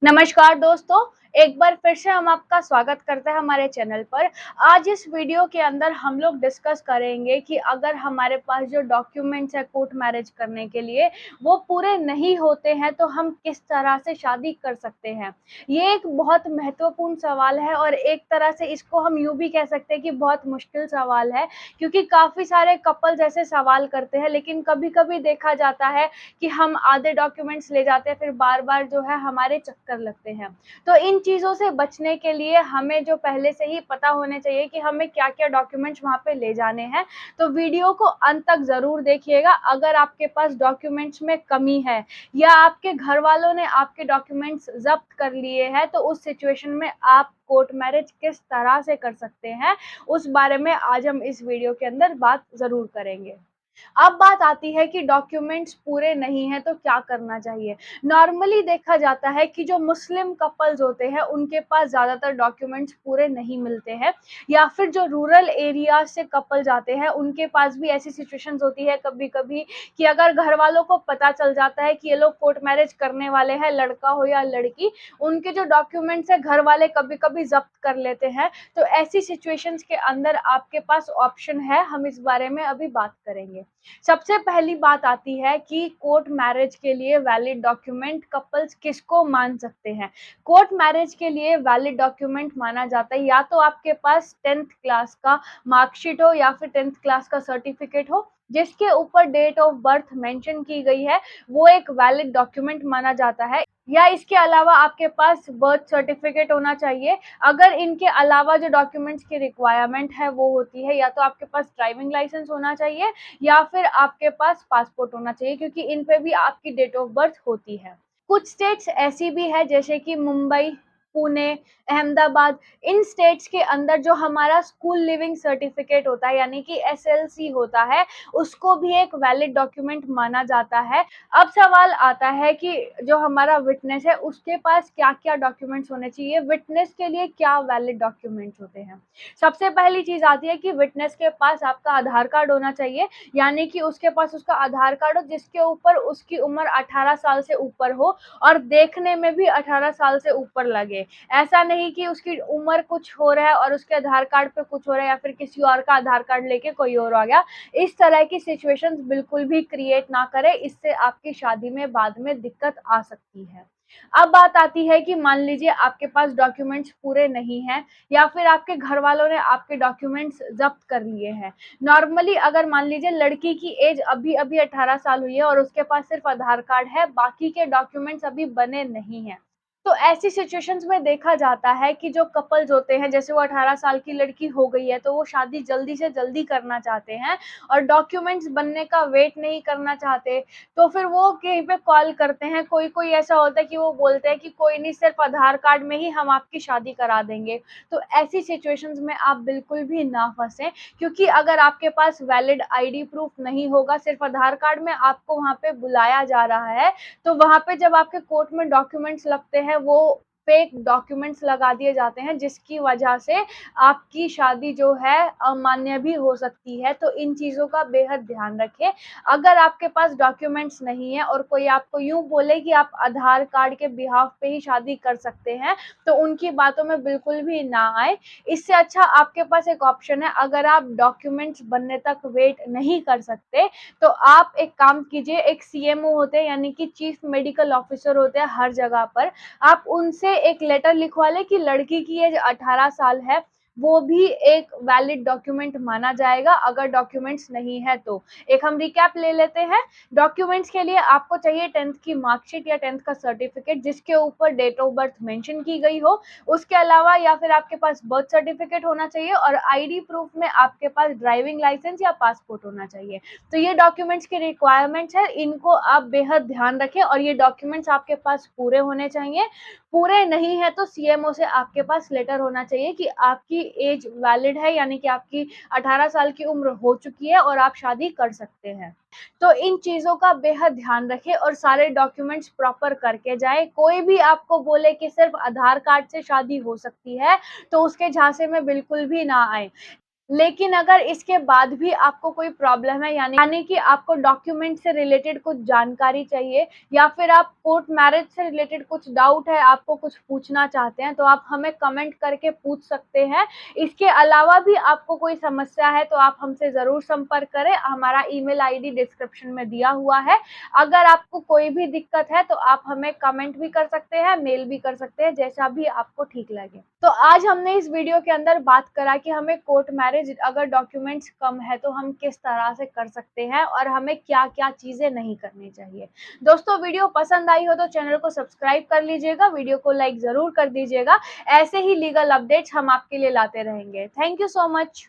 नमस्कार दोस्तों, एक बार फिर से हम आपका स्वागत करते हैं हमारे चैनल पर। आज इस वीडियो के अंदर हम लोग डिस्कस करेंगे कि अगर हमारे पास जो डॉक्यूमेंट्स हैं कोर्ट मैरिज करने के लिए, वो पूरे नहीं होते हैं तो हम किस तरह से शादी कर सकते हैं। ये एक बहुत महत्वपूर्ण सवाल है और एक तरह से इसको हम यूँ भी कह सकते हैं कि बहुत मुश्किल सवाल है, क्योंकि काफ़ी सारे कपल्स ऐसे सवाल करते हैं, लेकिन कभी-कभी देखा जाता है कि हम आधे डॉक्यूमेंट्स ले जाते हैं, फिर बार-बार जो है हमारे चक्कर लगते हैं। तो इन चीज़ों से बचने के लिए हमें जो पहले से ही पता होने चाहिए कि हमें क्या-क्या डॉक्यूमेंट्स वहाँ पे ले जाने हैं। तो वीडियो को अंत तक ज़रूर देखिएगा। अगर आपके पास डॉक्यूमेंट्स में कमी है या आपके घरवालों ने आपके डॉक्यूमेंट्स ज़ब्त कर लिए हैं, तो उस सिचुएशन में आप कोर्ट मैरिज किस तरह से कर सकते हैं, उस बारे में आज हम इस वीडियो के अंदर बात ज़रूर करेंगे। अब बात आती है कि डॉक्यूमेंट्स पूरे नहीं हैं तो क्या करना चाहिए? नॉर्मली देखा जाता है कि जो मुस्लिम कपल्स होते हैं उनके पास ज़्यादातर डॉक्यूमेंट्स पूरे नहीं मिलते हैं, या फिर जो रूरल एरियाज़ से कपल जाते हैं उनके पास भी ऐसी सिचुएशंस होती है कभी-कभी कि अगर घरवालों को पता चल जाता है कि ये लोग कोर्ट मैरिज करने वाले हैं, लड़का हो या लड़की, उनके जो डॉक्यूमेंट्स हैं घरवाले कभी-कभी ज़ब्त कर लेते हैं। तो ऐसी सिचुएशंस के अंदर आपके पास ऑप्शन है, हम इस बारे में अभी बात करेंगे। सबसे पहली बात आती है कि कोर्ट मैरिज के लिए वैलिड डॉक्यूमेंट कपल्स किसको मान सकते हैं। कोर्ट मैरिज के लिए वैलिड डॉक्यूमेंट माना जाता है या तो आपके पास 10th क्लास का मार्कशीट हो या फिर 10th क्लास का सर्टिफिकेट हो, जिसके ऊपर डेट ऑफ बर्थ मेंशन की गई है, वो एक वैलिड डॉक्यूमेंट माना जाता है। या इसके अलावा आपके पास बर्थ सर्टिफिकेट होना चाहिए। अगर इनके अलावा जो डॉक्यूमेंट्स की रिक्वायरमेंट है वो होती है, या तो आपके पास ड्राइविंग लाइसेंस होना चाहिए या फिर आपके पास पासपोर्ट होना चाहिए, क्योंकि इन पे भी आपकी डेट ऑफ बर्थ होती है। कुछ स्टेट्स ऐसी भी है जैसे कि मुंबई, पुणे, अहमदाबाद, इन स्टेट्स के अंदर जो हमारा स्कूल लिविंग सर्टिफिकेट होता है यानी कि एसएलसी होता है, उसको भी एक वैलिड डॉक्यूमेंट माना जाता है। अब सवाल आता है कि जो हमारा विटनेस है उसके पास क्या-क्या डॉक्यूमेंट्स होने चाहिए, विटनेस के लिए क्या वैलिड डॉक्यूमेंट्स होते हैं। सबसे पहली चीज़ आती है कि विटनेस के पास आपका आधार कार्ड होना चाहिए, यानी कि उसके पास उसका आधार कार्ड हो जिसके ऊपर उसकी उम्र 18 साल से ऊपर हो और देखने में भी 18 साल से ऊपर लगे। ऐसा नहीं कि उसकी उम्र कुछ हो रहा है और उसके आधार कार्ड पे कुछ हो रहा है या फिर किसी और का आधार कार्ड लेके कोई और आ गया। इस तरह की सिचुएशंस बिल्कुल भी क्रिएट ना करें, इससे आपकी शादी में बाद में दिक्कत आ सकती है। अब बात आती है कि मान लीजिए आपके पास डॉक्यूमेंट्स पूरे नहीं हैं या फिर आपके घरवालों ने आपके डॉक्यूमेंट्स ज़ब्त कर लिए हैं। नॉर्मली अगर मान लीजिए लड़की की एज अभी-अभी 18 साल हुई है और उसके पास सिर्फ़ आधार कार्ड है, बाकी के डॉक्यूमेंट्स अभी बने नहीं हैं। तो ऐसी सिचुएशंस में देखा जाता है कि जो कपल्स होते हैं, जैसे वो 18 साल की लड़की हो गई है, तो वो शादी जल्दी से जल्दी करना चाहते हैं और डॉक्यूमेंट्स बनने का वेट नहीं करना चाहते। तो फिर वो कहीं पे कॉल करते हैं, कोई-कोई ऐसा होता है कि वो बोलते हैं कि कोई नहीं, सिर्फ़ आधार कार्ड में ही हम आपकी शादी करा देंगे। तो ऐसी सिचुएशंस में आप बिल्कुल भी ना फँसें, क्योंकि अगर आपके पास वैलिड आईडी प्रूफ नहीं होगा, सिर्फ़ आधार कार्ड में आपको वहाँ पे बुलाया जा रहा है, तो वहाँ पे जब आपके कोर्ट में डॉक्यूमेंट्स लगते हैं, वो फेक डॉक्यूमेंट्स लगा दिए जाते हैं, जिसकी वजह से आपकी शादी जो है अमान्य भी हो सकती है। तो इन चीज़ों का बेहद ध्यान रखें। अगर आपके पास डॉक्यूमेंट्स नहीं है और कोई आपको यूँ बोले कि आप आधार कार्ड के बिहाफ़ पे ही शादी कर सकते हैं, तो उनकी बातों में बिल्कुल भी ना आएँ। इससे अच्छा आपके पास एक ऑप्शन है, अगर आप डॉक्यूमेंट्स बनने तक वेट नहीं कर सकते, तो आप एक काम कीजिए, एक सीएमओ होते हैं यानी कि चीफ मेडिकल ऑफिसर होते हैं हर जगह पर, आप उनसे एक लेटर लिखवा लें कि लड़की की एज 18 साल है, वो भी एक वैलिड डॉक्यूमेंट माना जाएगा अगर डॉक्यूमेंट्स नहीं है तो। एक हम रिकैप ले लेते हैं। डॉक्यूमेंट्स के लिए आपको चाहिए 10th की मार्कशीट या 10th का सर्टिफिकेट जिसके ऊपर डेट ऑफ बर्थ मेंशन की गई हो। उसके अलावा या फिर आपके पास बर्थ सर्टिफिकेट होना चाहिए और आईडी प्रूफ में आपके पास ड्राइविंग लाइसेंस या पासपोर्ट होना चाहिए। तो ये डॉक्यूमेंट्स की रिक्वायरमेंट्स है, इनको आप बेहद ध्यान रखें और ये डॉक्यूमेंट्स आपके पास पूरे होने चाहिए। पूरे नहीं है तो सीएमओ से आपके पास लेटर होना चाहिए कि आपकी एज वैलिड है, यानी कि आपकी 18 साल की उम्र हो चुकी है और आप शादी कर सकते हैं। तो इन चीज़ों का बेहद ध्यान रखें और सारे डॉक्यूमेंट्स प्रॉपर करके जाएँ। कोई भी आपको बोले कि सिर्फ़ आधार कार्ड से शादी हो सकती है, तो उसके झांसे में बिल्कुल भी ना आएँ। लेकिन अगर इसके बाद भी आपको कोई प्रॉब्लम है, यानी कि आपको डॉक्यूमेंट से रिलेटेड कुछ जानकारी चाहिए या फिर आप कोर्ट मैरिज से रिलेटेड कुछ डाउट है, आपको कुछ पूछना चाहते हैं, तो आप हमें कमेंट करके पूछ सकते हैं। इसके अलावा भी आपको कोई समस्या है तो आप हमसे ज़रूर संपर्क करें। हमारा ईमेल आईडी डिस्क्रिप्शन में दिया हुआ है। अगर आपको कोई भी दिक्कत है तो आप हमें कमेंट भी कर सकते हैं, मेल भी कर सकते हैं, जैसा भी आपको ठीक लगे। तो आज हमने इस वीडियो के अंदर बात करा कि हमें कोर्ट मैरिज अगर डॉक्यूमेंट्स कम है तो हम किस तरह से कर सकते हैं और हमें क्या-क्या चीज़ें नहीं करनी चाहिए। दोस्तों, वीडियो पसंद आई हो तो चैनल को सब्सक्राइब कर लीजिएगा, वीडियो को लाइक ज़रूर कर दीजिएगा। ऐसे ही लीगल अपडेट्स हम आपके लिए लाते रहेंगे। Thank you so much.